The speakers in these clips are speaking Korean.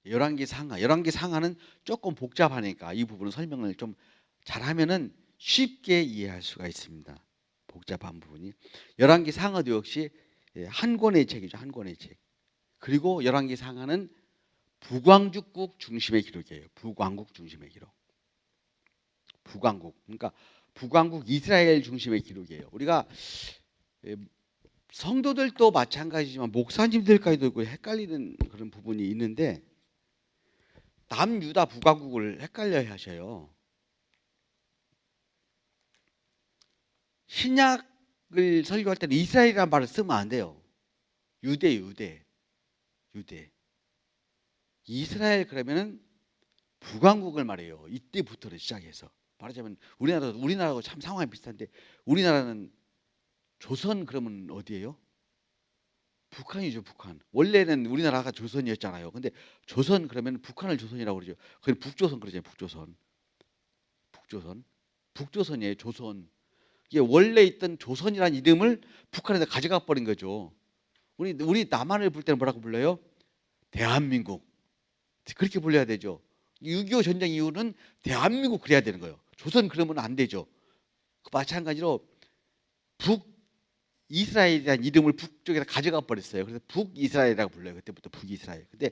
열왕기 상하. 열왕기 상하는 조금 복잡하니까 이 부분은 설명을 좀 잘하면은 쉽게 이해할 수가 있습니다. 복잡한 부분이. 열왕기 상하도 역시 한 권의 책이죠. 한 권의 책. 그리고 열왕기 상하는 북왕주국 중심의 기록이에요. 북왕국 중심의 기록. 북왕국. 그러니까 북왕국 이스라엘 중심의 기록이에요. 우리가 성도들도 마찬가지지만 목사님들까지도 헷갈리는 그런 부분이 있는데 남유다 북왕국을 헷갈려 하셔요. 신약을 설교할 때는 이스라엘이라는 말을 쓰면 안 돼요. 유대. 이스라엘 그러면은 북왕국을 말해요. 이때부터를 시작해서 말하자면 우리나라하고 참 상황이 비슷한데 우리나라는 조선 그러면 어디예요? 북한이죠. 북한. 원래는 우리나라가 조선이었잖아요. 근데 조선 그러면 북한을 조선이라고 그러죠. 그게 북조선 그러잖아요. 북조선이에요. 조선. 이게 원래 있던 조선이라는 이름을 북한에서 가져가 버린 거죠. 우리 남한을 볼 때는 뭐라고 불러요? 대한민국. 그렇게 불러야 되죠. 6.25 전쟁 이후는 대한민국 그래야 되는 거예요. 조선 그러면 안 되죠. 마찬가지로 북이스라엘이라는 이름을 북쪽에서 가져가 버렸어요. 그래서 북이스라엘이라고 불러요. 그때부터 북이스라엘. 근데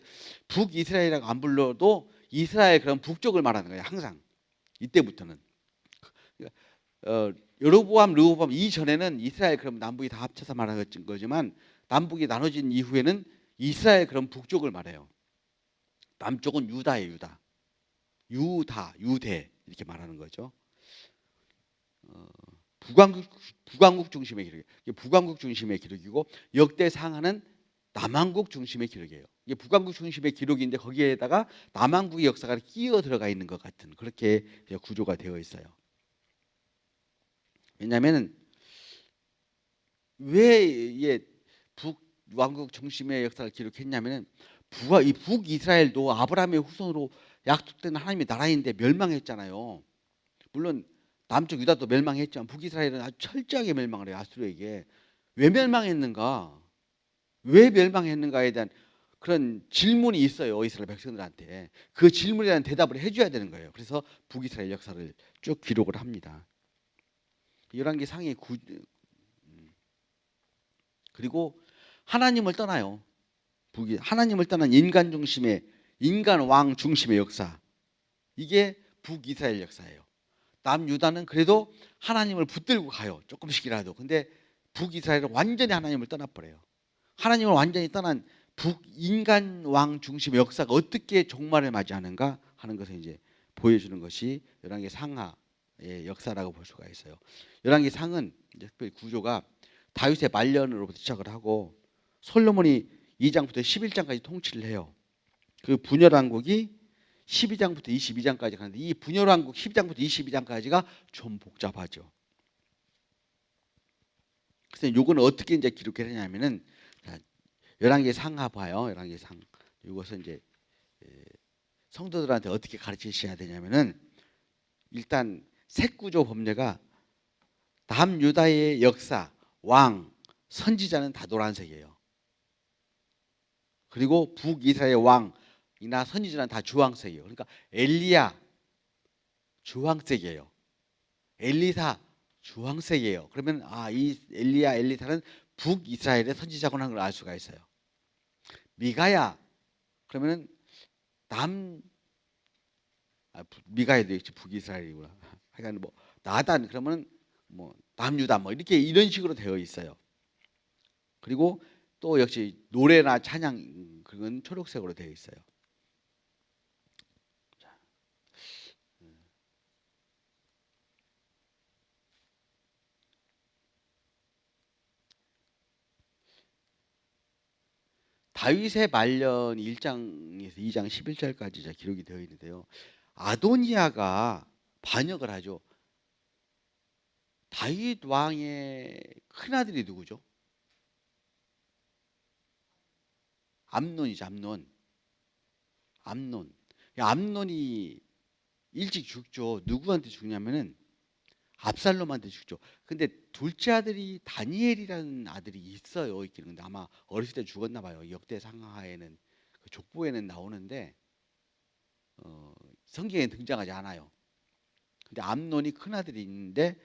북이스라엘이라고 안 불러도 이스라엘 그럼 북쪽을 말하는 거예요. 항상 이때부터는. 여로보암, 르호보암 이전에는 이스라엘 그럼 남북이 다 합쳐서 말하는 거지만 남북이 나눠진 이후에는 이스라엘 그럼 북쪽을 말해요. 남쪽은 유다예요. 유대 이렇게 말하는 거죠. 북왕국 중심의 기록이에요. 이게 북왕국 중심의 기록이고 역대 상하는 남왕국 중심의 기록이에요. 이게 북왕국 중심의 기록인데 거기에다가 남왕국의 역사가 끼어 들어가 있는 것 같은 그렇게 구조가 되어 있어요. 왜냐하면 왜 이게 북왕국 중심의 역사를 기록했냐면은 이 북이스라엘도 아브라함의 후손으로 약속된 하나님의 나라인데 멸망했잖아요. 물론 남쪽 유다도 멸망했지만 북이스라엘은 아주 철저하게 멸망을 해요. 아수르에게. 왜 멸망했는가? 왜 멸망했는가에 대한 그런 질문이 있어요. 이스라엘 백성들한테. 그 질문에 대한 대답을 해줘야 되는 거예요. 그래서 북이스라엘 역사를 쭉 기록을 합니다. 열왕기 상의 그리고 하나님을 떠나요. 하나님을 떠난 인간 왕 중심의 역사. 이게 북이스라엘 역사예요. 남유다는 그래도 하나님을 붙들고 가요. 조금씩이라도. 근데 북이스라엘은 완전히 하나님을 떠나버려요. 하나님을 완전히 떠난 북인간 왕 중심의 역사가 어떻게 종말을 맞이하는가 하는 것을 이제 보여주는 것이 열왕기 상하의 역사라고 볼 수가 있어요. 열왕기 상은 이제 특별히 구조가 다윗의 말년으로부터 시작을 하고 솔로몬이 2장부터 11장까지 통치를 해요. 그 분열왕국이 12장부터 22장까지 가는데 이 분열왕국 12장부터 22장까지가 좀 복잡하죠. 그래서 요거는 어떻게 이제 기록했냐면은 열왕기 상하 봐요. 열왕기 상. 이것은 이제 성도들한테 어떻게 가르치셔야 되냐면은 일단 색구조 법례가 남유다의 역사, 왕, 선지자는 다 노란색이에요. 그리고 북이스라엘 왕이나 선지자는 다 주황색이에요. 그러니까 엘리야 주황색이에요. 엘리사 주황색이에요. 그러면 이 엘리야 엘리사는 북이스라엘의 선지자구나 하는 걸 알 수가 있어요. 미가야 그러면은 미가야도 역시 북이스라엘이구나. 하여간 뭐 나단 그러면 뭐 남유다 뭐 이렇게 이런 식으로 되어 있어요. 그리고 또 역시 노래나 찬양 그건 초록색으로 되어 있어요. 다윗의 말년 1장에서 2장 11절까지 기록이 되어 있는데요. 아도니아가 반역을 하죠. 다윗 왕의 큰아들이 누구죠? 암논이죠. 암논이 일찍 죽죠. 누구한테 죽냐면은 압살롬한테 죽죠. 근데 둘째 아들이 다니엘이라는 아들이 있어요. 있기는. 근데 아마 어렸을 때 죽었나 봐요. 역대 상하에는 그 족보에는 나오는데 성경에 등장하지 않아요. 근데 암논이 큰 아들이 있는데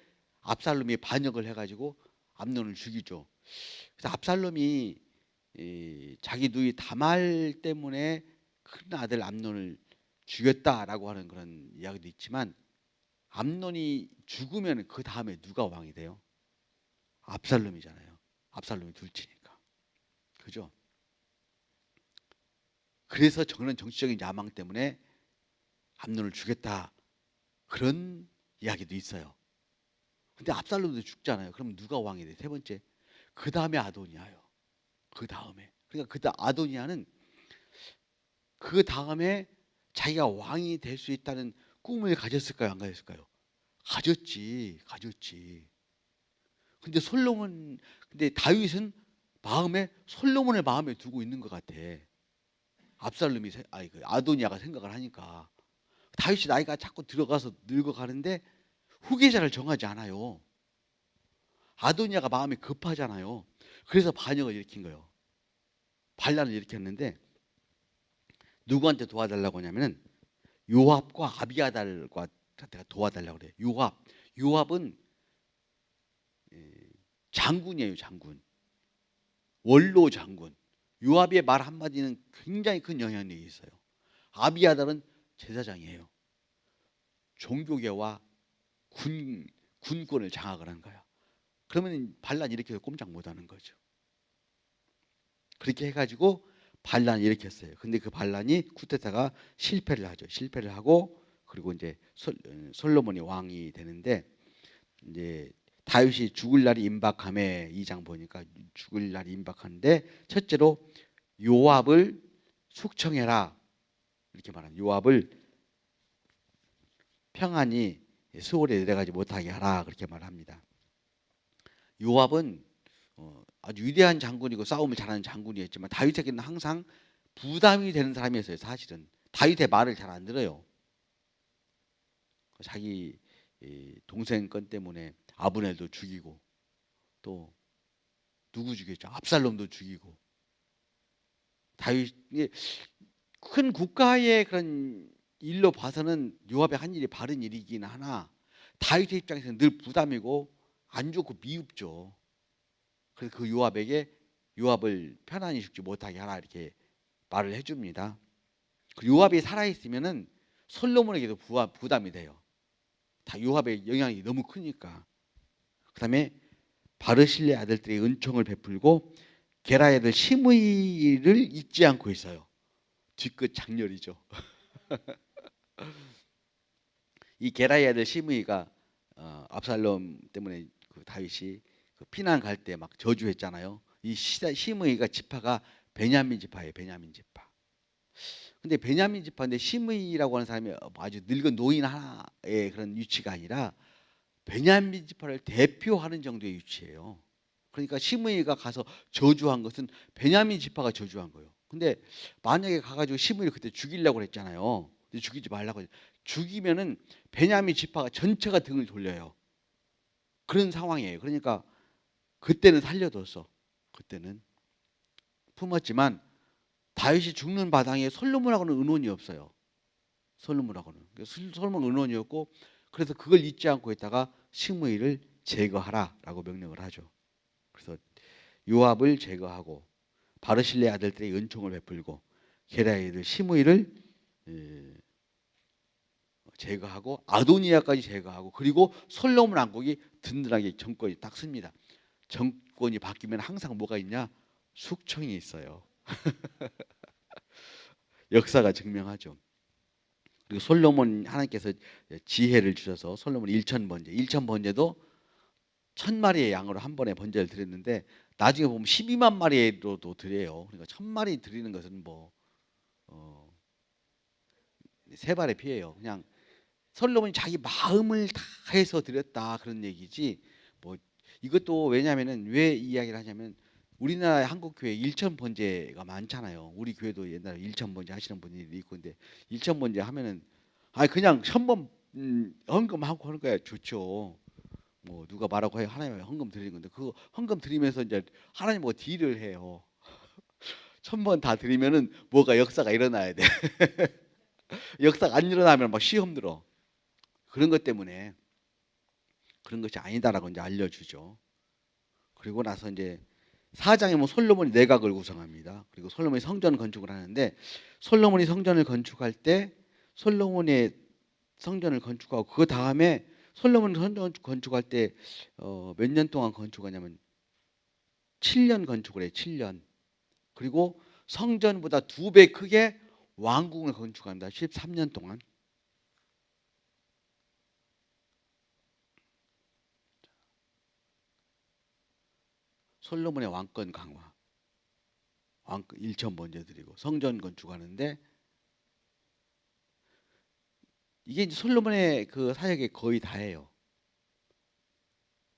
압살롬이 반역을 해가지고 암논을 죽이죠. 그래서 압살롬이 자기 누이 다말 때문에 큰 아들 암논을 죽였다라고 하는 그런 이야기도 있지만, 암논이 죽으면 그 다음에 누가 왕이 돼요? 압살롬이잖아요. 압살롬이 둘째니까. 그죠? 그래서 저는 정치적인 야망 때문에 암논을 죽였다, 그런 이야기도 있어요. 근데 압살롬도 죽잖아요. 그럼 누가 왕이 돼? 세 번째. 그 다음에 아도니아요. 그 다음에. 그러니까 그 아도니아는 그 다음에 자기가 왕이 될 수 있다는 꿈을 가졌을까요? 안 가졌을까요? 가졌지. 근데 다윗은 솔로몬을 마음에 두고 있는 것 같아. 아도니아가 생각을 하니까. 다윗이 나이가 자꾸 들어가서 늙어가는데 후계자를 정하지 않아요. 아도니아가 마음이 급하잖아요. 그래서 반역을 일으킨 거예요. 반란을 일으켰는데 누구한테 도와달라고 하냐면은 요압과 아비아달과 도와달라고 그래요. 요압은 장군이에요, 장군. 원로 장군. 요압의 말 한마디는 굉장히 큰 영향력이 있어요. 아비아달은 제사장이에요. 종교계와 군권을 장악을 한 거야. 그러면 반란 일으켜서 꼼짝 못하는 거죠. 그렇게 해가지고 반란을 일으켰어요. 근데 그 반란이 쿠데타가 실패를 하죠. 실패를 하고, 그리고 이제 솔로몬이 왕이 되는데, 이제 다윗이 죽을 날이 임박함에, 2장 보니까 죽을 날이 임박하는데, 첫째로 요압을 숙청해라, 이렇게 말합니다. 요압을 평안히 수월에 내려가지 못하게 하라, 그렇게 말합니다. 요압은 아주 위대한 장군이고 싸움을 잘하는 장군이었지만 다윗에게는 항상 부담이 되는 사람이었어요. 사실은 다윗의 말을 잘 안 들어요. 자기 동생 건 때문에 아브넬도 죽이고, 또 누구 죽였죠? 압살롬도 죽이고. 다윗이 큰 국가의 그런 일로 봐서는 요압의 한 일이 바른 일이긴 하나, 다윗의 입장에서는 늘 부담이고 안 좋고 미흡죠. 그래서 그 요압을 편안히 죽지 못하게 하라, 이렇게 말을 해줍니다. 그 요압이 살아있으면은 솔로몬에게도 부담이 돼요. 다 요압의 영향이 너무 크니까. 그 다음에 바르실레 아들들이 은총을 베풀고 게라의 아들 시므이를 잊지 않고 있어요. 뒤끝 장렬이죠. 이 게라의 아들 시므이가 압살롬 때문에 그 다윗이 그 피난 갈 때 막 저주했잖아요. 이 시므이가 지파가 베냐민 지파예요. 베냐민 지파. 근데 베냐민 지파인데 시므이라고 하는 사람이 아주 늙은 노인 하나의 그런 위치가 아니라 베냐민 지파를 대표하는 정도의 위치예요. 그러니까 시므이가 가서 저주한 것은 베냐민 지파가 저주한 거예요. 근데 만약에 가가지고 시므이를 그때 죽이려고 했잖아요. 근데 죽이지 말라고. 죽이면은 베냐민 지파가 전체가 등을 돌려요. 그런 상황이에요. 그러니까 그때는 살려뒀어. 그때는 품었지만 다윗이 죽는 바당에 솔로몬하고는 의논이 없어요. 솔로몬하고는. 솔로몬 의논이었고, 그래서 그걸 잊지 않고 있다가 시므이를 제거하라라고 명령을 하죠. 그래서 요압을 제거하고 바르실레 아들들의 은총을 베풀고 게라의 아들 시므이를 제거하고 아도니아까지 제거하고, 그리고 솔로몬 왕국이 든든하게 정권이 딱 씁니다. 정권이 바뀌면 항상 뭐가 있냐? 숙청이 있어요. 역사가 증명하죠. 그리고 솔로몬 하나님께서 지혜를 주셔서 솔로몬 1,000번제도 1,000마리의 양으로 한 번에 번제를 드렸는데, 나중에 보면 12만 마리로도 드려요. 그러니까 1,000마리 드리는 것은 뭐 세 발의 피해요. 그냥 솔로몬이 자기 마음을 다해서 드렸다, 그런 얘기지. 뭐 이것도 왜냐하면은 왜 이 이야기를 하냐면, 우리나라의 한국 교회 1,000번제가 많잖아요. 우리 교회도 옛날에 1,000번제 하시는 분들이 있고, 근데 1,000번제 하면은 그냥 1,000번 헌금하고 하는 거야. 좋죠. 뭐 누가 말하고 해요. 하나님의 헌금 드리는 건데, 그 헌금 드리면서 이제 하나님 뭐 딜을 해요. 1,000번 다 드리면은 뭐가 역사가 일어나야 돼. 역사가 안 일어나면 막 시험 들어. 그런 것 때문에 그런 것이 아니다라고 이제 알려주죠. 그리고 나서 이제 4장에 뭐 솔로몬이 내각을 구성합니다. 그리고 솔로몬이 성전 건축을 하는데 솔로몬이 성전을 건축할 때 솔로몬의 성전을 건축하고 그 다음에 솔로몬이 성전 건축할 때 몇 년 동안 건축하냐면 7년 건축을 해요. 7년. 그리고 성전보다 2배 크게 왕궁을 건축합니다. 13년 동안. 솔로몬의 왕권 강화. 왕권 1천 먼저 드리고 성전 건축하는데 이게 이제 솔로몬의 그 사역의 거의 다예요.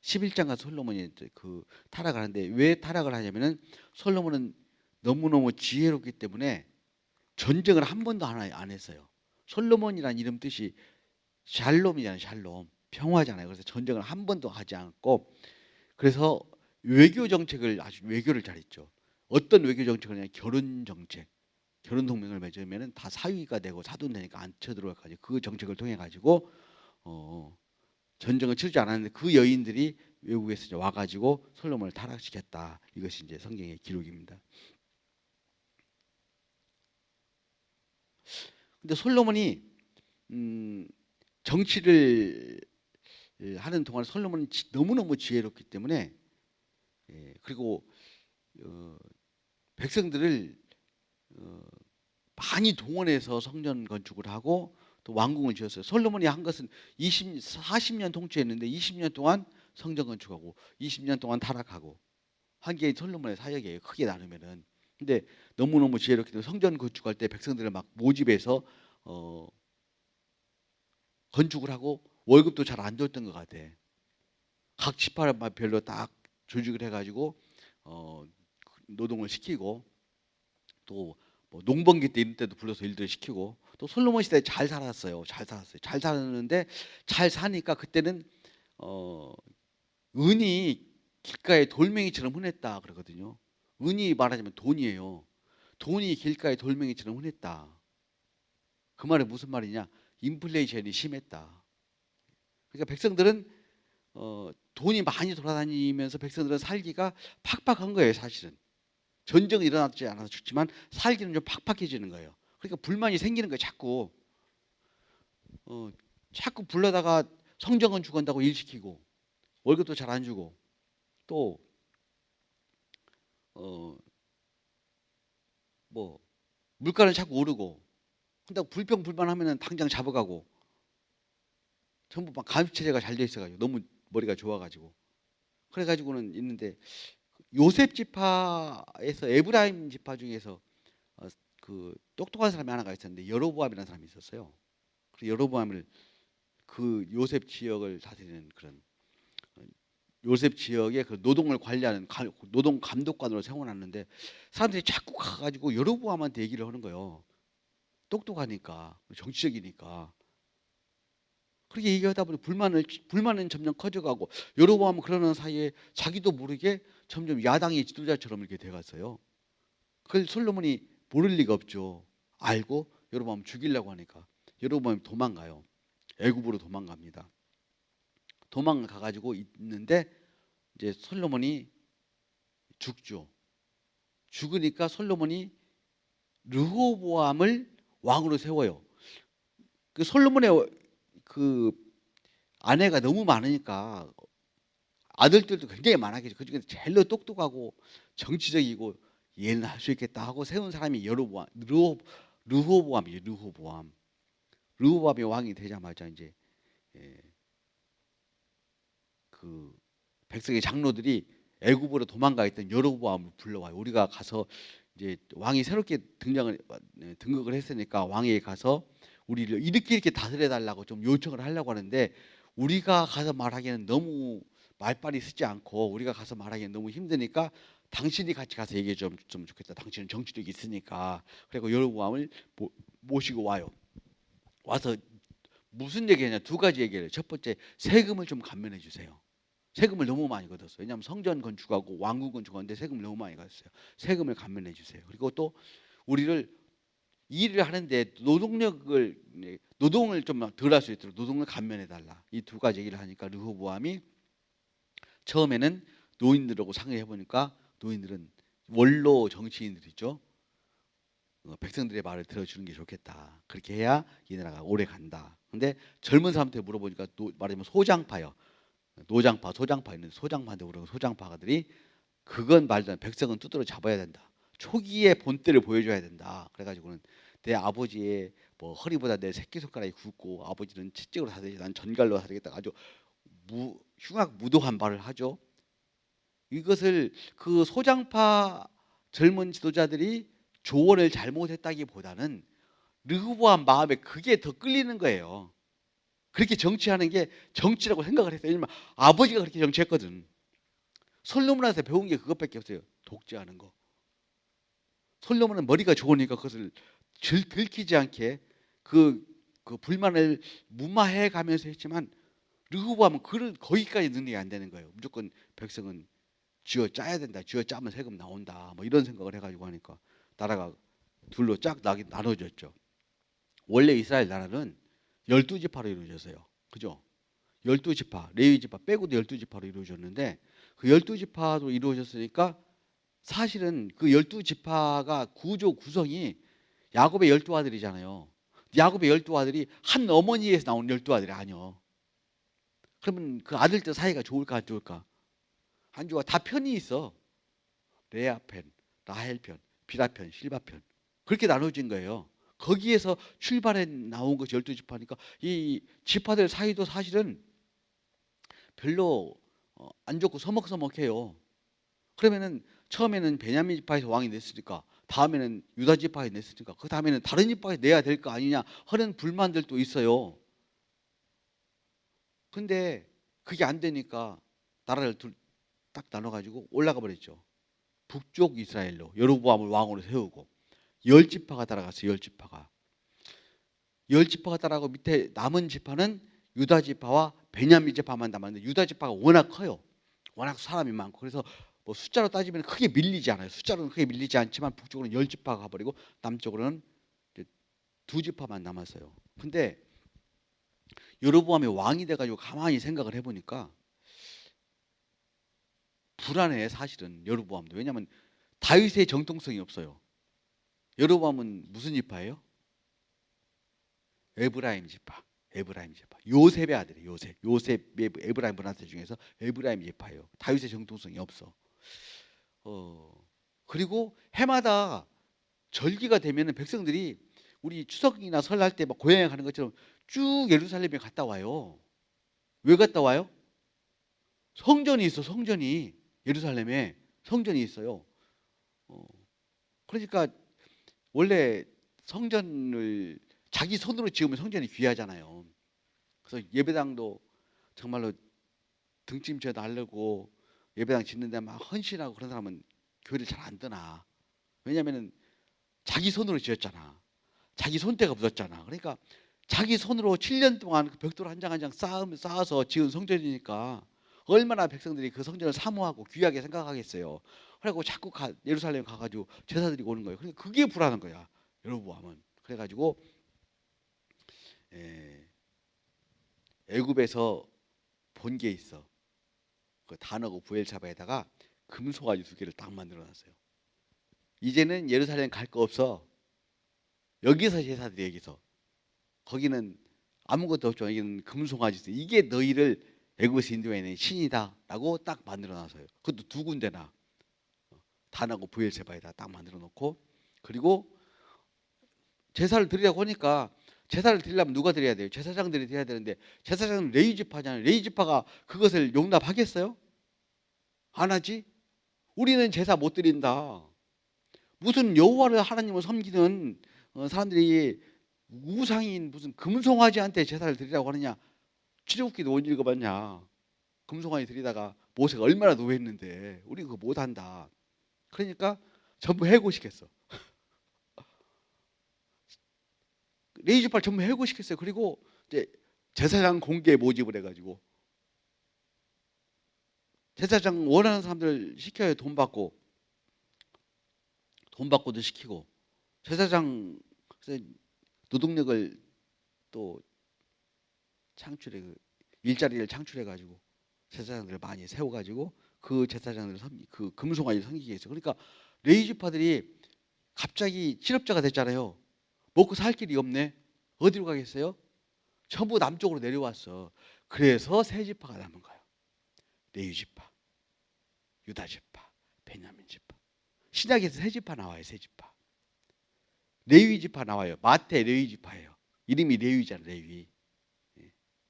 11장과 솔로몬이 그 타락을 하는데 왜 타락을 하냐면은 솔로몬은 너무너무 지혜롭기 때문에 전쟁을 한 번도 안 했어요. 솔로몬이라는 이름 뜻이 샬롬이잖아요. 샬롬. 평화잖아요. 그래서 전쟁을 한 번도 하지 않고 그래서 외교 정책을 아주 외교를 잘했죠. 어떤 외교 정책을 하냐 결혼 정책. 결혼 동맹을 맺으면은 다 사위가 되고 사돈 되니까 안 쳐들어갈까지 그 정책을 통해 가지고 전쟁을 치르지 않았는데 그 여인들이 외국에서 이제 와가지고 솔로몬을 타락시켰다. 이것이 이제 성경의 기록입니다. 근데 솔로몬이 정치를 하는 동안 솔로몬은 너무너무 지혜롭기 때문에 그리고 백성들을 많이 동원해서 성전 건축을 하고 또 왕궁을 지었어요. 솔로몬이 한 것은 40년 통치했는데 20년 동안 성전 건축하고 20년 동안 타락하고 한 게 솔로몬의 사역이에요. 크게 나누면은. 근데 너무너무 지혜롭기 때문에 성전 건축할 때 백성들을 막 모집해서 건축을 하고 월급도 잘 안 줬던 것 같아. 각 지파별로 딱 조직을 해가지고 노동을 시키고 또 뭐 농번기 때 이런 때도 불러서 일들을 시키고 또 솔로몬 시대에 잘 살았어요. 잘 살았어요. 잘 살았는데 잘 사니까 그때는 은이 길가에 돌멩이처럼 흔했다 그러거든요. 은이 말하자면 돈이에요. 돈이 길가에 돌멩이처럼 흔했다. 그 말이 무슨 말이냐? 인플레이션이 심했다. 그러니까 백성들은 돈이 많이 돌아다니면서 백성들은 살기가 팍팍한 거예요, 사실은. 전쟁이 일어나지 않아서 좋지만 살기는 좀 팍팍해지는 거예요. 그러니까 불만이 생기는 거예요, 자꾸. 자꾸 불러다가 성전은 죽은다고 일 시키고 월급도 잘 안 주고 또 뭐 물가는 자꾸 오르고 근데 불평불만하면은 당장 잡아가고 전부 막 감시체제가 잘 돼 있어가지고 너무 머리가 좋아가지고 그래가지고는 있는데 요셉 지파에서 에브라임 지파 중에서 그 똑똑한 사람이 하나가 있었는데 여로보암이라는 사람이 있었어요. 그래서 여로보암을 그 요셉 지역을 다스리는 그런 요셉 지역의 그 노동을 관리하는 노동 감독관으로 세워놨는데 사람들이 자꾸 가가지고 여로보암한테 얘기를 하는 거예요. 똑똑하니까 정치적이니까 그렇게 얘기하다 보니 불만은 점점 커져가고 여로보암은 그러는 사이에 자기도 모르게 점점 야당의 지도자처럼 이렇게 돼갔어요. 그걸 솔로몬이 모를 리가 없죠. 알고 여로보암 죽이려고 하니까 여로보암이 도망가요. 애굽으로 도망갑니다. 도망가가지고 있는데 이제 솔로몬이 죽죠. 죽으니까 솔로몬이 르호보암을 왕으로 세워요. 그 솔로몬의 그 아내가 너무 많으니까 아들들도 굉장히 많았겠죠. 그중에 제일로 똑똑하고 정치적이고 얘는 할 수 있겠다 하고 세운 사람이 르호보암이에요. 르호보암이 왕이 되자마자 이제 그 백성의 장로들이 애굽으로 도망가 있던 여로보암을 불러와요. 우리가 가서 이제 왕이 새롭게 등극을 했으니까 왕에 가서 우리를 이렇게 다스려 달라고 좀 요청을 하려고 하는데 우리가 가서 말하기에는 너무 말빨이 쓰지 않고 우리가 가서 말하기에는 너무 힘드니까 당신이 같이 가서 얘기해 좀 좋겠다. 당신은 정치력이 있으니까. 그리고 여로보암을 모시고 와요. 와서 무슨 얘기하냐? 두 가지 얘기를 해요. 첫 번째, 세금을 좀 감면해 주세요. 세금을 너무 많이 걷었어요. 왜냐하면 성전 건축하고 왕궁 건축하는데 세금을 너무 많이 걷었어요. 세금을 감면해 주세요. 그리고 또 우리를 일을 하는데 노동을 좀 덜 할 수 있도록 노동을 감면해 달라. 이 두 가지 얘기를 하니까 르호보암이 처음에는 노인들하고 상의해 보니까 노인들은 원로 정치인들이죠. 백성들의 말을 들어주는 게 좋겠다. 그렇게 해야 이 나라가 오래 간다. 근데 젊은 사람한테 물어보니까 말하자면 소장파요. 노장파, 소장파 있는 소장파한테 물어보면 소장파들이 그건 말도 안 돼. 백성은 두드러 잡아야 된다. 초기에 본때를 보여줘야 된다. 그래가지고는 내 아버지의 뭐 허리보다 내 새끼손가락이 굵고 아버지는 채찍으로 사대지 난 전갈로 사대겠다. 아주 흉악무도한 말을 하죠. 이것을 그 소장파 젊은 지도자들이 조언을 잘못했다기보다는 르호보암 마음에 그게 더 끌리는 거예요. 그렇게 정치하는 게 정치라고 생각을 했어요. 왜냐면 아버지가 그렇게 정치했거든. 솔로몬한테 배운 게 그것밖에 없어요. 독재하는 거. 솔로몬은 머리가 좋으니까 그것을 들키지 않게 그 불만을 무마해 가면서 했지만 르호보암은 거기까지 능력이 안 되는 거예요. 무조건 백성은 쥐어 짜야 된다. 쥐어 짜면 세금 나온다. 뭐 이런 생각을 해가지고 하니까 나라가 둘로 쫙 나눠졌죠. 원래 이스라엘 나라는 12지파로 이루어졌어요. 그죠? 12지파, 레위지파 빼고도 12지파로 이루어졌는데 그 12지파로 이루어졌으니까 사실은 그 12지파가 구성이 야곱의 12아들이잖아요. 야곱의 12아들이 한 어머니에서 나온 12아들이 아니요. 그러면 그 아들들 사이가 좋을까 안 좋을까? 안 좋아. 다 편이 있어. 레아 편, 라헬 편, 빌하 편, 실바 편. 그렇게 나눠진 거예요. 거기에서 출발해 나온 것이 12지파니까 이 지파들 사이도 사실은 별로 안 좋고 서먹서먹해요. 그러면은 처음에는 베냐민 지파에서 왕이 냈으니까 다음에는 유다 지파에 냈으니까 그 다음에는 다른 지파에 내야 될 거 아니냐 하는 불만들도 있어요. 근데 그게 안 되니까 나라를 딱 나눠가지고 올라가 버렸죠. 북쪽 이스라엘로 여로보암을 왕으로 세우고 10지파가 따라갔어요. 10지파가. 10지파가 따라가고 밑에 남은 지파는 유다 지파와 베냐민 지파만 남았는데 유다 지파가 워낙 커요. 워낙 사람이 많고 그래서 뭐 숫자로 따지면 크게 밀리지 않아요. 숫자로는 크게 밀리지 않지만 북쪽으로는 10지파가 가버리고 남쪽으로는 2지파만 남았어요. 근데 여로보암이 왕이 돼가지고 가만히 생각을 해보니까 불안해. 사실은 여로보암도. 왜냐하면 다윗의 정통성이 없어요. 여로보암은 무슨 지파예요? 에브라임 지파. 에브라임 지파. 요셉의 아들이에요. 요셉의 에브라임 문화세 중에서 에브라임 지파예요. 다윗의 정통성이 없어. 그리고 해마다 절기가 되면은 백성들이 우리 추석이나 설날 때 막 고향에 가는 것처럼 쭉 예루살렘에 갔다 와요. 왜 갔다 와요? 성전이 있어. 성전이 예루살렘에 성전이 있어요. 그러니까 원래 성전을 자기 손으로 지으면 성전이 귀하잖아요. 그래서 예배당도 정말로 등짐져도 하려고 예배당 짓는데 막 헌신하고 그런 사람은 교회를 잘 안 떠나. 왜냐하면 자기 손으로 지었잖아. 자기 손때가 묻었잖아. 그러니까 자기 손으로 7년 동안 그 벽돌 한 장 한 장 쌓아서 지은 성전이니까 얼마나 백성들이 그 성전을 사모하고 귀하게 생각하겠어요. 그래가지고 자꾸 예루살렘 가가지고 제사 드리고 오는 거예요. 그러니까 그게 불안한 거야. 여로보암은. 그래가지고 애굽에서 본 게 있어. 그 단하고 부엘사바에다가 금송아지 2개를 딱 만들어놨어요. 이제는 예루살렘 갈 거 없어. 여기서 제사드려. 여기서. 거기는 아무것도 없죠. 여기는 금송아지. 이게 너희를 애굽에서 인도해낸 신이다라고 딱 만들어놨어요. 그것도 2군데나 단하고 부엘세바에다 딱 만들어놓고 그리고 제사를 드리려고 하니까 제사를 드리려면 누가 드려야 돼요? 제사장들이 드려야 되는데 제사장은 레위지파잖아요. 레위지파가 그것을 용납하겠어요? 안 하지? 우리는 제사 못 드린다. 무슨 여호와를 하나님을 섬기는 사람들이 우상인 무슨 금송아지한테 제사를 드리라고 하느냐? 출애굽기도 못 읽어봤냐? 금송아지 드리다가 모세가 얼마나 노했는데 우리 그거 못한다. 그러니까 전부 해고시켰어. 레위지파를 전부 해고시켰어요. 그리고 이제 제사장 공개 모집을 해가지고 제사장 원하는 사람들 시켜요. 돈 받고도 시키고 제사장 그래서 노동력을 또 일자리를 창출해 가지고 제사장들을 많이 세워 가지고 그 제사장들을 그 금송아지를 섬기게 했어요. 그러니까 레위 지파들이 갑자기 실업자가 됐잖아요. 먹고 살 길이 없네. 어디로 가겠어요? 전부 남쪽으로 내려왔어. 그래서 세 지파가 남은 거예요. 레위 지파, 유다 지파, 베냐민 지파. 신약에서 세 지파 나와요. 세 지파. 레위 지파 나와요. 마태 레위 지파예요. 이름이 레위잖아요. 레위.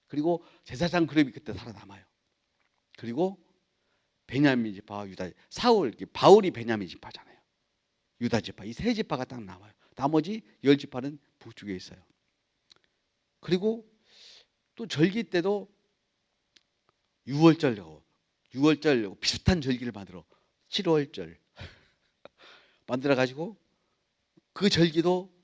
그리고 제사장 그룹이 그때 살아남아요. 그리고 베냐민 지파와 유다, 바울이 베냐민 지파잖아요. 유다 지파, 이 세 지파가 딱 남아요. 나머지 10지파는 북쪽에 있어요. 그리고 또 절기 때도 유월절 비슷한 절기를 만들어 7월절 만들어 가지고 그 절기도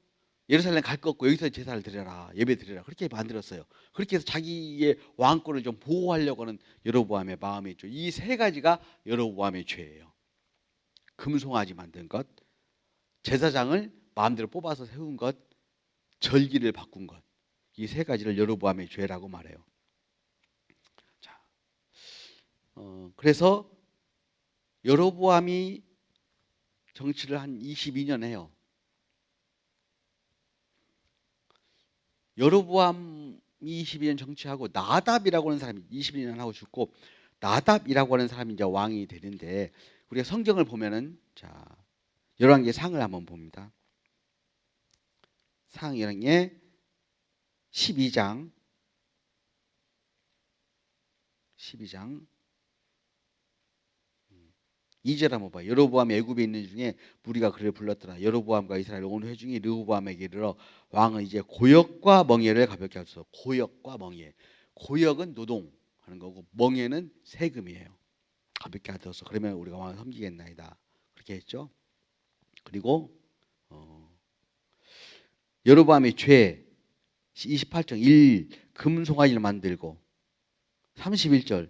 예루살렘 갈 거 없고 여기서 제사를 드려라, 예배 드려라, 그렇게 만들었어요. 그렇게 해서 자기의 왕권을 좀 보호하려고 하는 여로보암의 마음이 있죠. 이 세 가지가 여로보암의 죄예요. 금송아지 만든 것, 제사장을 마음대로 뽑아서 세운 것, 절기를 바꾼 것, 이 세 가지를 여로보암의 죄라고 말해요. 자, 그래서 여로보암이 정치를 한 22년 해요. 여로보암이 22년 정치하고 나답이라고 하는 사람이 22년 하고 죽고, 나답이라고 하는 사람이 이제 왕이 되는데, 우리가 성경을 보면은 자 열왕기상을 한번 봅니다. 열왕기에 12장 2절 한번 봐요. 여로보암이 애굽에 있는 중에 무리가 그를 불렀더라. 여로보암과 이스라엘 온 회중이 르호보암에게 이르러 왕은 이제 고역과 멍에를 가볍게 하소서. 고역과 멍에. 고역은 노동하는 거고 멍에는 세금이에요. 가볍게 하소서. 그러면 우리가 왕을 섬기겠나이다. 그렇게 했죠. 그리고 여로보암의 죄 28장 1. 금송아지를 만들고 31절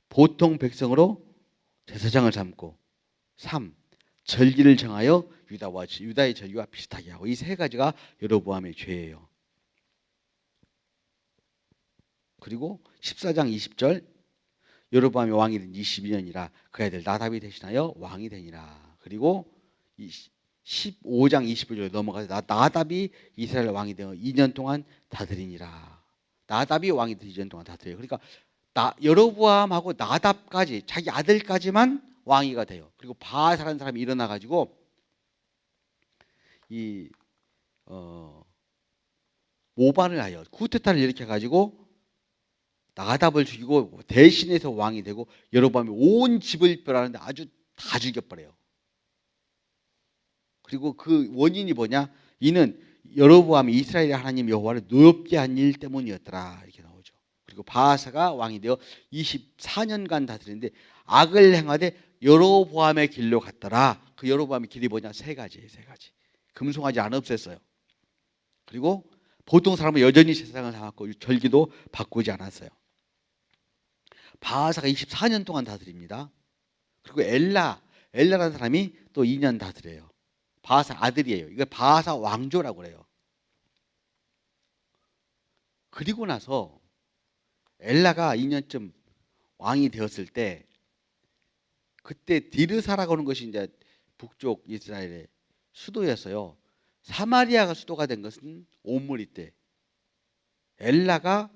보통 백성으로 제사장을 삼고 3. 절기를 정하여 유다의 절기와 비슷하게 하고, 이 세 가지가 여로보암의 죄예요. 그리고 14장 20절 여로보암이 왕이 된 22년이라 그 아들 나답이 대신하여 왕이 되니라. 그리고 15장 25절 넘어가서 나답이 이스라엘 왕이 되어 2년 동안 다스리니라. 나답이 왕이 되어 2년 동안 다스려요. 그러니까 여로보암하고 나답까지, 자기 아들까지만 왕이가 돼요. 그리고 바하사라는 사람이 일어나 가지고 모반을 하여 쿠데타를 일으켜 가지고 나답을 죽이고 대신해서 왕이 되고 여로보암이 온 집을 멸하는데 아주 다 죽여버려요. 그리고 그 원인이 뭐냐? 이는 여로보암이 이스라엘의 하나님 여호와를 노엽게 한 일 때문이었더라, 이렇게 나오죠. 그리고 바하사가 왕이 되어 24년간 다스리는데 악을 행하되 여로보암의 길로 갔더라. 그 여로보암의 길이 뭐냐? 세 가지예요. 세 가지. 금송아지 안 없앴어요. 그리고 보통 사람은 여전히 제사장을 삼았고 절기도 바꾸지 않았어요. 바하사가 24년 동안 다스립니다. 그리고 엘라라는 사람이 또 2년 다스려요. 바하사 아들이에요. 이거 바하사 왕조라고 그래요. 그리고 나서 엘라가 2년쯤 왕이 되었을 때, 그때 디르사라고 하는 것이 이제 북쪽 이스라엘의 수도였어요. 사마리아가 수도가 된 것은 오므리 때. 엘라가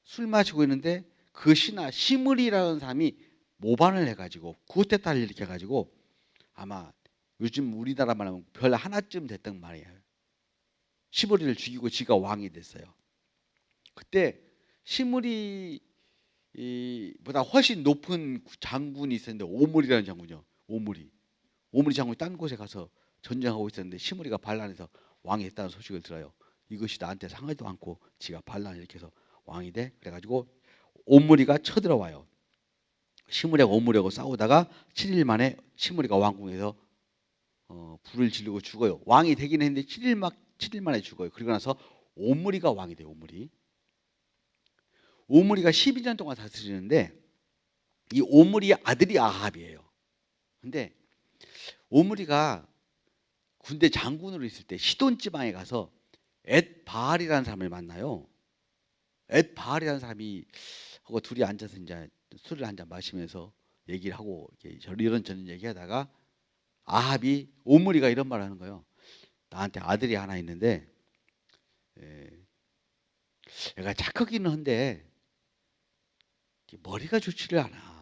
술 마시고 있는데 그 신하 시므리라는 사람이 모반을 해가지고 쿠데타를 일으켜가지고, 아마 요즘 우리나라 말하면 별 하나쯤 됐단 말이에요. 시므리를 죽이고 지가 왕이 됐어요. 그때 시므리보다 훨씬 높은 장군이 있었는데, 오므리라는 장군이요. 오므리 장군이 딴 곳에 가서 전쟁하고 있었는데 시므리가 반란해서 왕이 됐다는 소식을 들어요. 이것이 나한테 상하지도 않고 지가 반란을 일으켜서 왕이 돼. 그래가지고 오므리가 쳐들어와요. 시므리하고 오므리하고 싸우다가 7일 만에 시므리가 왕궁에서 불을 지르고 죽어요. 왕이 되긴 했는데 7일 만에 죽어요. 그리고 나서 오므리가 왕이 돼요. 오므리가 12년 동안 다스리는데, 이 오므리의 아들이 아합이에요. 근데 오므리가 군대 장군으로 있을 때 시돈 지방에 가서 엣바알이라는 사람을 만나요. 엣바알이라는 사람이 하고 둘이 앉아서 이제 술을 한 잔 마시면서 얘기를 하고 이런저런 얘기하다가 아합이 오므리가 이런 말을 하는 거예요. 나한테 아들이 하나 있는데 애가 착하기는 한데 머리가 좋지를 않아.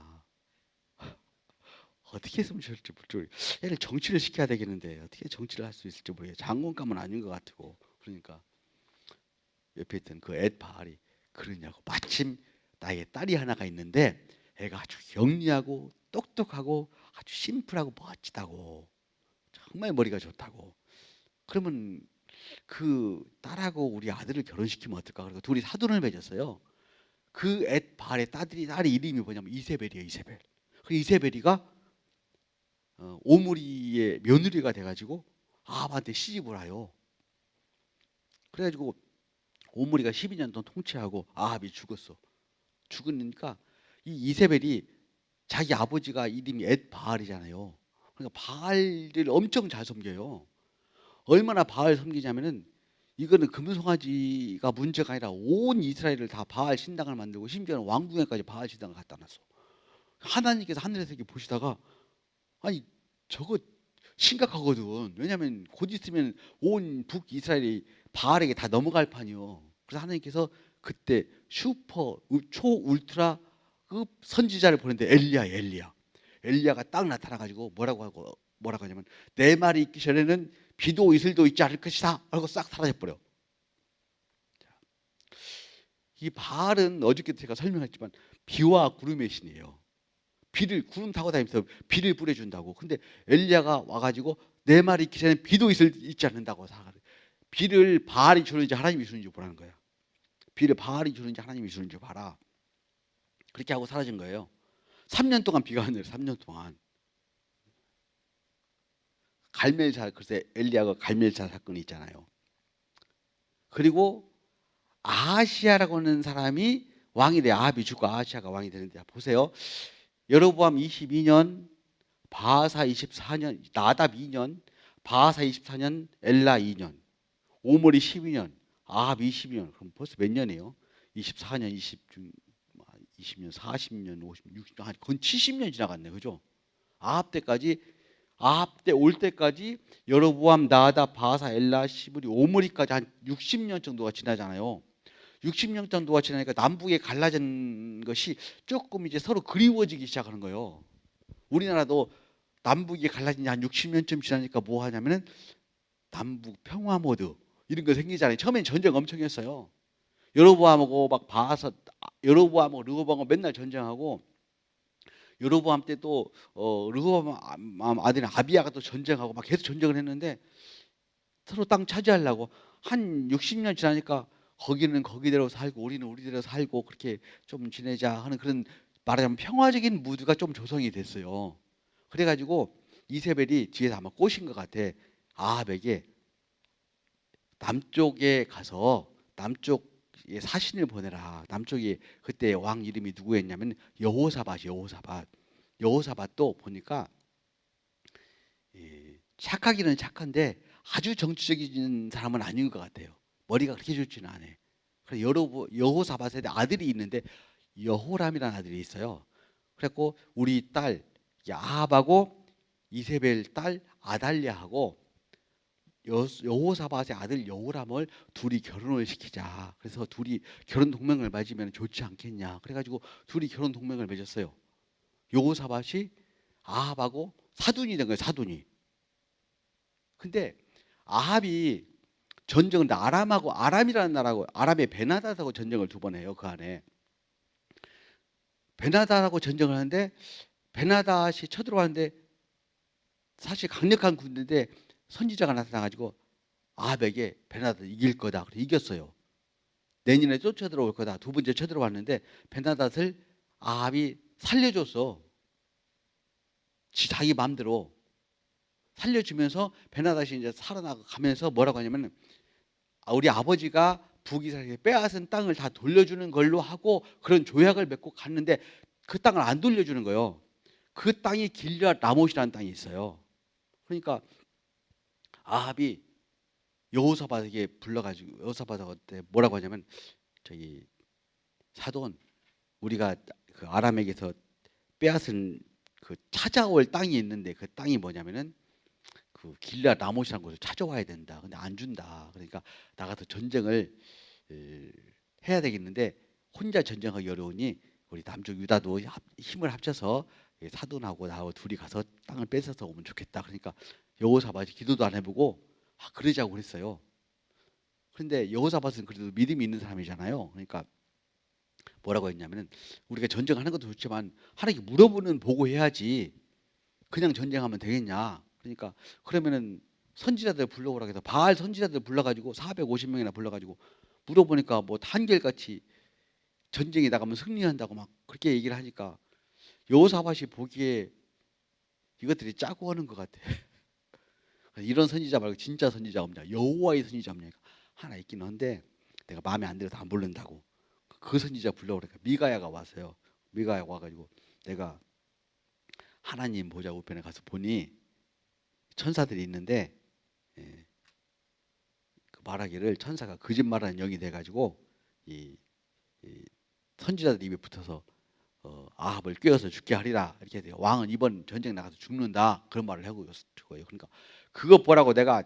어떻게 했으면 좋을지 모르겠어. 애를 정치를 시켜야 되겠는데 어떻게 정치를 할 수 있을지 모르겠어. 장군감은 아닌 것 같고. 그러니까 옆에 있던 그 엣바알이 그러냐고. 마침 나에게 딸이 하나가 있는데 애가 아주 영리하고 똑똑하고 아주 심플하고 멋지다고. 정말 머리가 좋다고. 그러면 그 딸하고 우리 아들을 결혼시키면 어떨까? 그리고 둘이 사돈을 맺었어요. 그 엣바알의 딸이 이름이 뭐냐면 이세벨이에요. 이세벨. 그 이세벨이가 오므리의 며느리가 돼가지고 아합한테 시집을 와요. 그래가지고 오므리가 12년 동안 통치하고 아합이 죽었어. 죽으니까 이 이세벨이 자기 아버지가 이름이 엣바알이잖아요. 그러니까 바알을 엄청 잘 섬겨요. 얼마나 바알 섬기냐면은 이거는 금송아지가 문제가 아니라 온 이스라엘을 다 바알 신당을 만들고 심지어는 왕궁에까지 바알 신당을 갖다 놨어. 하나님께서 하늘에서 이렇게 보시다가 아니 저거 심각하거든. 왜냐하면 곧 있으면 온 북이스라엘이 바알에게 다 넘어갈 판이요. 그래서 하나님께서 그때 슈퍼 초울트라급 선지자를 보냈는데 엘리야가 딱 나타나가지고 뭐라고 하냐면 내 말이 있기 전에는 비도 이슬도 있지 않을 것이다 하고 싹 사라져버려. 이 바알은 어저께 제가 설명했지만 비와 구름의 신이에요. 구름 타고 다니면서 비를 뿌려준다고. 근데 엘리야가 와가지고 내 말이 있기 전에 비도 있지 않는다고. 비를 바알이 주는지 하나님이 주는지 보라는 거야. 비를 바알이 주는지 하나님이 주는지 봐라. 그렇게 하고 사라진 거예요. 3년 동안 비가 안 내려. 3년 동안. 그래서 엘리야가 갈멜사 사건이 있잖아요. 그리고 아하시아라고 하는 사람이 왕이 돼. 아합이 죽고 아하시아가 왕이 되는데 보세요. 여로보암 22년, 바하사 24년, 나답 2년, 바하사 24년, 엘라 2년, 오므리 12년, 아합 22년. 그럼 벌써 몇 년이에요? 24년, 20년, 40년, 50년, 60년, 한 거의 70년 지나갔네, 그죠? 아합 때 올 때까지 여로보암, 나답, 바하사, 엘라, 시브리, 오므리까지 한 60년 정도가 지나잖아요. 60년 정도가 지나니까 남북에 갈라진 것이 조금 이제 서로 그리워지기 시작하는 거예요. 우리나라도 남북이 갈라진 지 한 60년쯤 지나니까 뭐 하냐면은 남북 평화 모드 이런 거 생기잖아요. 처음엔 전쟁 엄청 했어요. 여로보암하고 여로보암하고 르호보암하고 맨날 전쟁하고, 여로보암 때 또 르호보암 아들인 아비야가 또 전쟁하고 막 계속 전쟁을 했는데 서로 땅 차지하려고 한 60년 지나니까 거기는 거기대로 살고 우리는 우리대로 살고 그렇게 좀 지내자 하는 그런, 말하자면 평화적인 무드가 좀 조성이 됐어요. 그래가지고 이세벨이 뒤에서 아마 꼬신 것 같아. 아합에게 남쪽에 가서 남쪽에 사신을 보내라. 남쪽에 그때 왕 이름이 누구였냐면 여호사밧도 보니까 착하기는 착한데 아주 정치적인 사람은 아닌 것 같아요. 머리가 그렇게 좋지는 않아요. 그래서 여호사밧에 아들이 있는데 여호람이라는 아들이 있어요. 그래갖고 우리 딸 아합하고 이세벨 딸 아달랴하고 여호사밧의 아들 여호람을 둘이 결혼을 시키자. 그래서 둘이 결혼 동맹을 맺으면 좋지 않겠냐. 그래가지고 둘이 결혼 동맹을 맺었어요. 여호사밧이 아합하고 사돈이 된 거예요. 사돈이. 근데 아합이 전쟁을 아람이라는 나라하고 아람의 베나닷하고 전쟁을 2번 해요. 그 안에 베나닷하고 전쟁을 하는데 베나닷이 쳐들어왔는데 사실 강력한 군대인데 선지자가 나타나가지고 아합에게 베나닷 이길 거다. 그래서 이겼어요. 내년에 또 쳐들어올 거다. 2번째 쳐들어왔는데 베나닷을 아합이 살려줬어. 자기 마음대로 살려주면서 베나닷이 이제 살아나가면서 뭐라고 하냐면 우리 아버지가 북이스라엘에 빼앗은 땅을 다 돌려주는 걸로 하고 그런 조약을 맺고 갔는데 그 땅을 안 돌려주는 거예요. 그 땅이 길앗 라못이라는 땅이 있어요. 그러니까 아합이 여호사밧에게 불러가지고 여호사밧한테 뭐라고 하냐면 저기 사돈 우리가 그 아람에게서 빼앗은 그 찾아올 땅이 있는데 그 땅이 뭐냐면은 그 길라 라못이라는 곳을 찾아와야 된다. 근데 안 준다. 그러니까 나가서 전쟁을 해야 되겠는데 혼자 전쟁하기 어려우니 우리 남쪽 유다도 힘을 합쳐서 사돈하고 나하고 둘이 가서 땅을 뺏어서 오면 좋겠다. 그러니까 여호사밧이 기도도 안 해보고 그러자고 그랬어요. 그런데 여호사밧은 그래도 믿음이 있는 사람이잖아요. 그러니까 뭐라고 했냐면은 우리가 전쟁하는 것도 좋지만 하나님께 물어보는 보고 해야지 그냥 전쟁하면 되겠냐. 그러니까 그러면은 선지자들 불러오라고 해서 바알 선지자들 불러가지고 450명이나 불러가지고 물어보니까 뭐 한결같이 전쟁에 나가면 승리한다고 막 그렇게 얘기를 하니까 여호사밧이 보기에 이것들이 짜고 하는 것 같아. 이런 선지자 말고 진짜 선지자 없냐? 여호와의 선지자 없냐? 하나 있긴 한데 내가 마음에 안 들어서 안 부른다고. 그 선지자 불러오니까 미가야가 왔어요. 미가야가 와가지고 내가 하나님 보좌 우편에 가서 보니 천사들이 있는데 그 말하기를 천사가 거짓말하는 영이 돼가지고 이 선지자들 입에 붙어서 아합을 꿰어서 죽게 하리라 이렇게 돼요. 왕은 이번 전쟁 나가서 죽는다 그런 말을 하고 있어요. 그러니까 그것 보라고 내가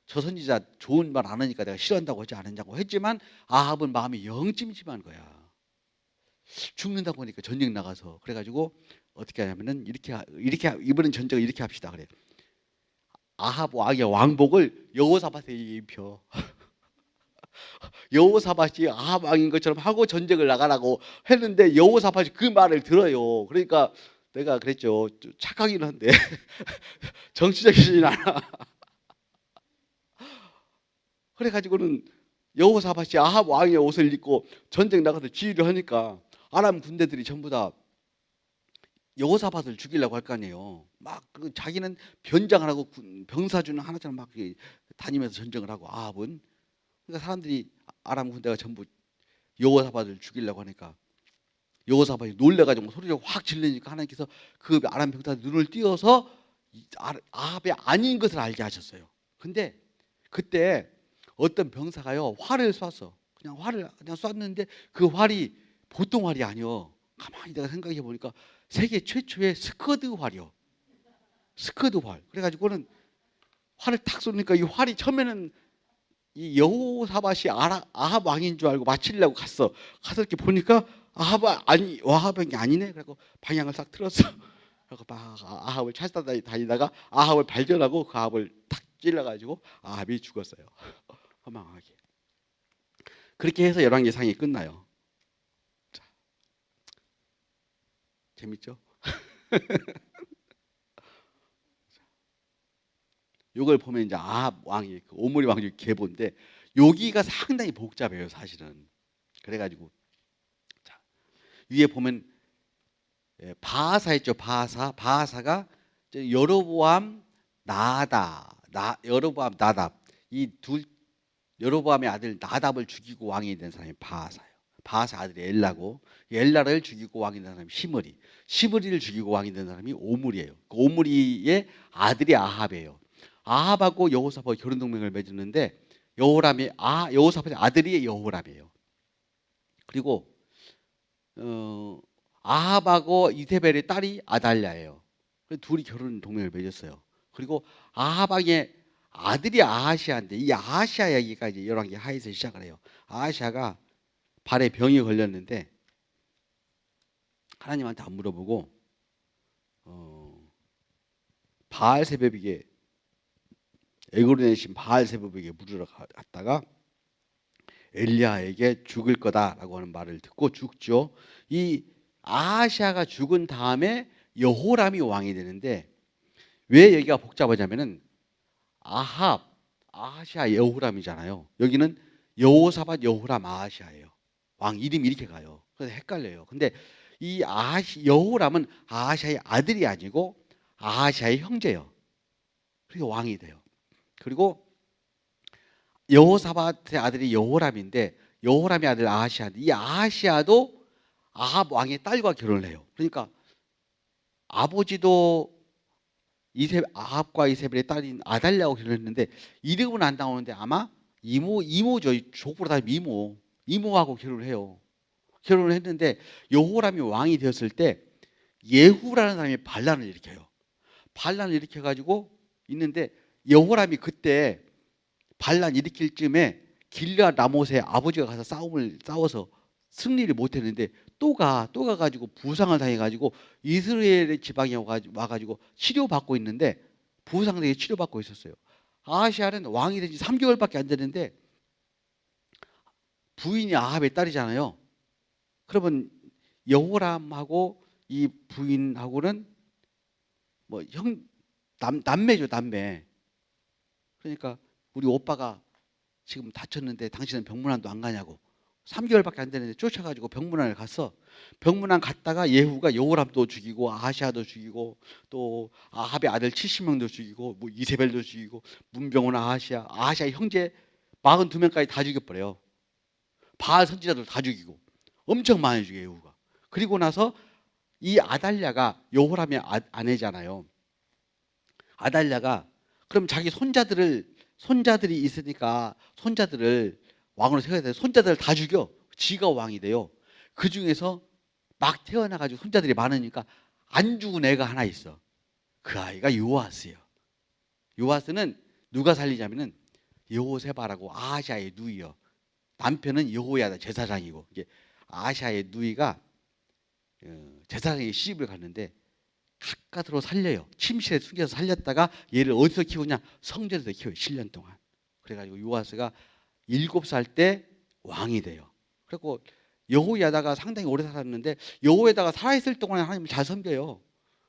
저 선지자 좋은 말 안 하니까 내가 싫어한다고 하지 않았냐고 했지만 아합은 마음이 영 찜찜한 거야. 죽는다고 하니까 전쟁 나가서 그래가지고 어떻게 하냐면은 이렇게 이번엔 전쟁을 이렇게 합시다 그래. 아합 왕의 왕복을 여호사밧에 입혀. 여호사밧이 아합 왕인 것처럼 하고 전쟁을 나가라고 했는데 여호사밧이 그 말을 들어요. 그러니까 내가 그랬죠. 착하기는 한데 정치적이진 않아. 그래가지고는 여호사밧이 아합 왕의 옷을 입고 전쟁 나가서 지휘를 하니까 아람 군대들이 전부 다 여호사밧을 죽이려고 할 거 아니에요. 막 자기는 변장을 하고 병사주는 하나처럼 막 다니면서 전쟁을 하고 아합은 그러니까 사람들이 아람 군대가 전부 여호사밧을 죽이려고 하니까 여호사밧이 놀래가지고 소리를 확 지르니까 하나님께서 그 아람 병사들 눈을 띄어서 아합이 아닌 것을 알게 하셨어요. 근데 그때 어떤 병사가요 활을 쐈어. 그냥 활을 그냥 쐈는데 그 활이 보통 활이 아니요. 가만히 내가 생각해 보니까 세계 최초의 스커드 활이요. 스커드 활. 그래가지고는 활을 탁 쏘니까 이 활이 처음에는 이 여호사밧이 아합 왕인 줄 알고 맞추려고 가서 이렇게 보니까 아합이 아니네. 그래고 방향을 싹 틀었어. 그래서 막 아합을 찾아다니다가 아합을 발견하고 그 아합을 탁 찔러가지고 아합이 죽었어요. 허망하게. 그렇게 해서 열왕기상이 끝나요. 자, 재밌죠? 요걸 보면 이제 아합 왕이 그 오므리 왕이 계보인데 여기가 상당히 복잡해요, 사실은. 그래가지고 자, 위에 보면 바하사 있죠, 바하사가 여로보암 나답 이 둘 여로보암의 아들 나답을 죽이고 왕이 된 사람이 바하사예요. 바하사 아들이 엘라고 엘라를 죽이고 왕이 된 사람이 시므리를 죽이고 왕이 된 사람이 오므리예요. 그 오므리의 아들이 아합이에요. 아합하고 여호사밧 결혼 동맹을 맺었는데 여호사밧의 아들이 여호람이에요. 그리고 아합하고 이세벨의 딸이 아달랴예요. 둘이 결혼 동맹을 맺었어요. 그리고 아합의 아들이 아하시아인데 이 아하시아 이야기가 이제 열왕기 하에서 시작을 해요. 아하시아가 발에 병이 걸렸는데 하나님한테 안 물어보고 바알세붑에게 에그론의 신 바알세붑에게 물으러 갔다가 엘리야에게 죽을 거다라고 하는 말을 듣고 죽죠. 이 아하시아가 죽은 다음에 여호람이 왕이 되는데 왜 여기가 복잡하냐면은 아하시아 여호람이잖아요. 여기는 여호사밧 여호람 아하시아예요. 왕 이름이 이렇게 가요. 그래서 헷갈려요. 근데 이 여호람은 아하시아의 아들이 아니고 아하시아의 형제예요. 그래서 왕이 돼요. 그리고 여호사밧의 아들이 여호람인데 여호람의 아들 아하시아인데 이 아하시아도 아합 왕의 딸과 결혼을 해요. 그러니까 아버지도 아합과 이세벨의 딸인 아달랴하고 결혼했는데 이름은 안 나오는데 아마 이모죠. 족보로 다 이모하고 결혼을 해요. 결혼을 했는데 여호람이 왕이 되었을 때 예후라는 사람이 반란을 일으켜요. 반란을 일으켜 가지고 있는데 여호람이 그때 반란 일으킬 쯤에 길르앗 라못의 아버지가 가서 싸워서 승리를 못했는데 또 가가지고 부상을 당해가지고 이스라엘의 지방에 와가지고 치료받고 있는데 부상되게 치료받고 있었어요. 아하시아는 왕이 된 지 3개월밖에 안 됐는데 부인이 아합의 딸이잖아요. 그러면 여호람하고 이 부인하고는 뭐 남매죠, 남매. 그러니까 우리 오빠가 지금 다쳤는데 당신은 병문안도 안 가냐고. 3개월밖에 안 되는데 쫓아가지고 병문안을 갔어. 병문안 갔다가 예후가 여호람도 죽이고 아하시아도 죽이고 또 아합의 아들 70명도 죽이고 뭐 이세벨도 죽이고 문병원 아하시아 형제 42명까지 다 죽여버려요. 바알 선지자들 다 죽이고 엄청 많이 죽여요, 예후가. 그리고 나서 이 아달랴가 여호람의 아내잖아요. 아달랴가 그럼 자기 손자들이 있으니까 손자들을 왕으로 세워야 돼. 손자들을 다 죽여. 지가 왕이 돼요. 그 중에서 막 태어나가지고 손자들이 많으니까 안 죽은 애가 하나 있어. 그 아이가 요아스예요. 요아스는 누가 살리냐면은 여호세바라고 아하시아의 누이요. 남편은 여호야다 제사장이고 이게 아하시아의 누이가 제사장이 시집을 갔는데 가까스로 살려요. 침실에 숨겨서 살렸다가 얘를 어디서 키우냐? 성전에서 키워요. 7년 동안. 그래가지고 요아스가 7살 때 왕이 돼요. 그리고 여호야다가 상당히 오래 살았는데 여호야다가 살아있을 동안에 하나님을 잘 섬겨요.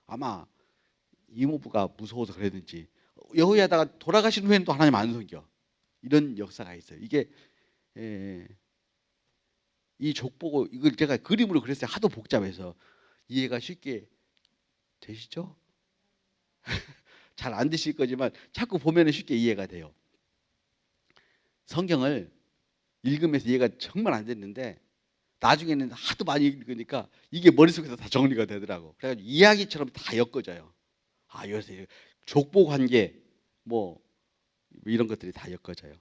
아마 이모부가 무서워서 그랬는지 여호야다가 돌아가신 후에는 또 하나님 안 섬겨. 이런 역사가 있어요. 이게 이 족보고 이걸 제가 그림으로 그렸어요. 하도 복잡해서 이해가 쉽게 되시죠? 잘 안 되실 거지만 자꾸 보면 쉽게 이해가 돼요. 성경을 읽으면서 이해가 정말 안 됐는데 나중에는 하도 많이 읽으니까 이게 머릿속에서 다 정리가 되더라고. 그래가지고 이야기처럼 다 엮어져요. 아, 요새 족보 관계 뭐 이런 것들이 다 엮어져요.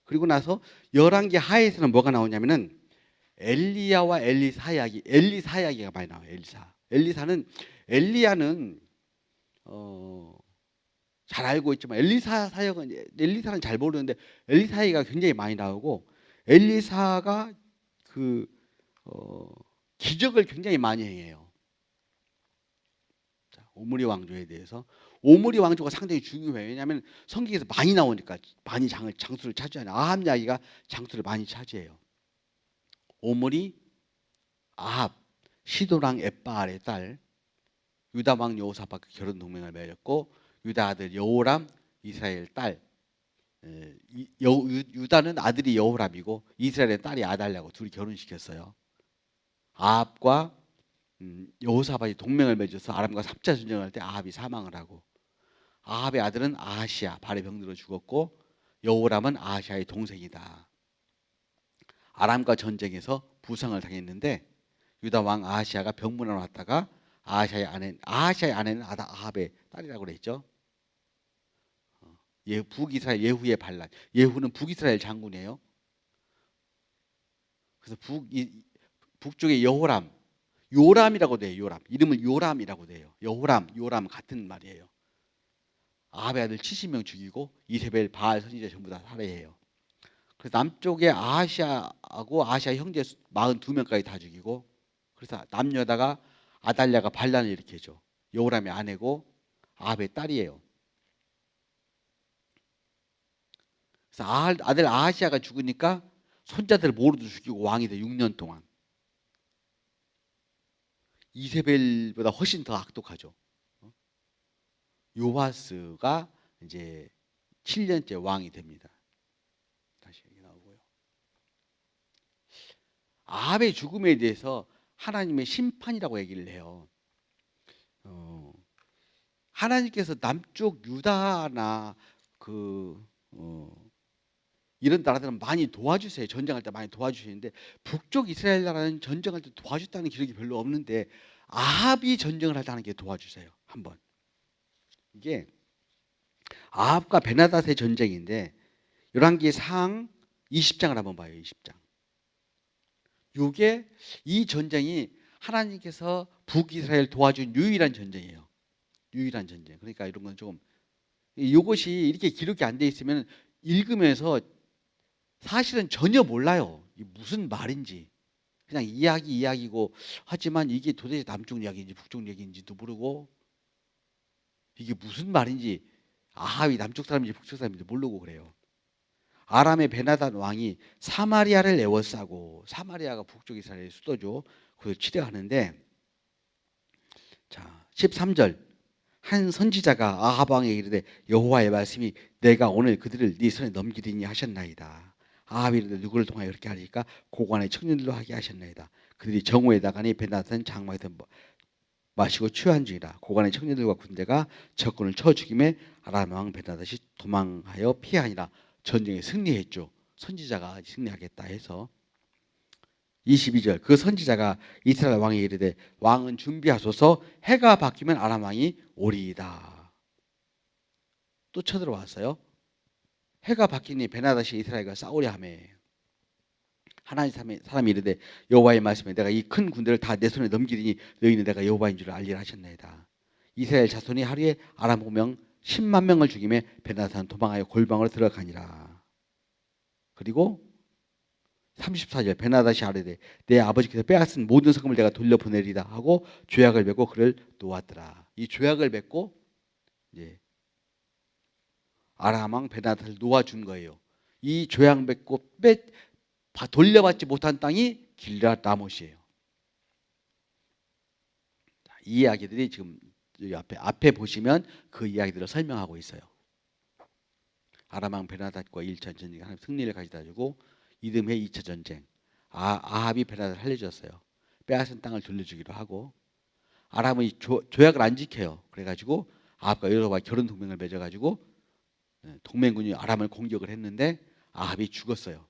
그리고 나서 11개 하에서는 뭐가 나오냐면은 엘리야와 엘리사 이야기가 많이 나와요. 엘리야는 잘 알고 있지만 엘리사는 잘 모르는데 엘리사이가 굉장히 많이 나오고 엘리사가 기적을 굉장히 많이 행해요. 자, 오므리 왕조에 대해서 오므리 왕조가 상당히 중요해요. 왜냐하면 성경에서 많이 나오니까 많이 장수를 차지하는 아합 이야기가 장수를 많이 차지해요. 오므리, 아합, 시도랑 엣바알의 딸 유다 왕 여호사밧과 결혼 동맹을 맺었고 유다 아들 여호람 이스라엘 딸 유다는 아들이 여호람이고 이스라엘의 딸이 아달랴고 둘이 결혼시켰어요. 아합과 여호사밧이 동맹을 맺어서 아람과 3차 전쟁을 할 때 아합이 사망을 하고 아합의 아들은 아하시아 발에 병들어 죽었고 여호람은 아하시아의 동생이다. 아람과 전쟁에서 부상을 당했는데 유다 왕 아하시아가 병문안 왔다가 아하시아의 아내는 아합의 딸이라고 그랬죠. 북이스라엘 예후의 반란. 예후는 북이스라엘 장군이에요. 그래서 북쪽에 요람이라고 돼요. 요람. 이름을 요람이라고 돼요. 요람 같은 말이에요. 아합의 아들 70명 죽이고 이세벨 바알 선지자 전부 다 살해해요. 그래서 남쪽에 아하시아하고 아하시아 형제 42명까지 다 죽이고 그래서 남녀다가 아달랴가 반란을 일으키죠. 여호람의 아내고 아합의 딸이에요. 그래서 아들 아하시아가 죽으니까 손자들 모두 죽이고 왕이 돼 6년 동안. 이세벨보다 훨씬 더 악독하죠. 요아스가 이제 7년째 왕이 됩니다. 다시 여기 나오고요. 아합의 죽음에 대해서 하나님의 심판이라고 얘기를 해요. 하나님께서 남쪽 유다나 이런 나라들은 많이 도와주세요. 전쟁할 때 많이 도와주시는데 북쪽 이스라엘 나라는 전쟁할 때 도와줬다는 기록이 별로 없는데 아합이 전쟁을 할 때 하나님께 도와주세요. 한번. 이게 아합과 베나닷의 전쟁인데 열왕기상 20장을 한번 봐요. 20장. 이게 이 전쟁이 하나님께서 북이스라엘 도와준 유일한 전쟁이에요. 유일한 전쟁. 그러니까 이런 건 좀 이것이 이렇게 기록이 안 돼 있으면 읽으면서 사실은 전혀 몰라요. 이 무슨 말인지. 그냥 이야기고 하지만 이게 도대체 남쪽 이야기인지 북쪽 이야기인지도 모르고 이게 무슨 말인지 아합이 남쪽 사람인지 북쪽 사람인지 모르고 그래요. 아람의 베나닷 왕이 사마리아를 에워싸고 사마리아가 북쪽 이스라엘의 수도죠. 그래서 치려하는데 자 13절 한 선지자가 아합 왕에게 이르되 여호와의 말씀이 내가 오늘 그들을 네 손에 넘기리니 하셨나이다. 아합이 이르되 누구를 통하여 그렇게 하리까 고관의 청년들로 하게 하셨나이다. 그들이 정오에 나가니 베나닷은 장막에서 마시고 취한 중이라. 고관의 청년들과 군대가 적군을 쳐 죽임에 아람 왕 베나닷이 도망하여 피하니라. 전쟁에 승리했죠. 선지자가 승리하겠다 해서 22절 그 선지자가 이스라엘 왕에게 이르되 왕은 준비하소서 해가 바뀌면 아람 왕이 오리이다. 또 쳐들어왔어요. 해가 바뀌니 베나닷이 이스라엘과 싸우려 하며 하나님 사람이 이르되 여호와의 말씀에 내가 이 큰 군대를 다 내 손에 넘기리니 너희는 내가 여호와인 줄 알리라 하셨나이다. 이스라엘 자손이 하루에 아람 호명 10만 명을 죽이며 베나닷은 도망하여 골방으로 들어가니라. 그리고 34절 베나닷이 아뢰되 내 아버지께서 빼앗은 모든 성금을 내가 돌려보내리다 하고 조약을 맺고 그를 놓았더라. 이 조약을 맺고 이제 아람 왕 베나닷을 놓아준 거예요. 이 조약 맺고 돌려받지 못한 땅이 길앗 라못이에요. 이 이야기들이 지금 여기 앞에 보시면 그 이야기들을 설명하고 있어요. 아람 왕 베나닷과 1차 전쟁 하나님 승리를 가져다 주고 이듬해 2차 전쟁 아합이 베나닷을 살려줬어요. 빼앗은 땅을 돌려주기로 하고 아람이 조약을 안 지켜요. 그래가지고 아합과 여호와 결혼 동맹을 맺어가지고 동맹군이 아람을 공격을 했는데 아합이 죽었어요.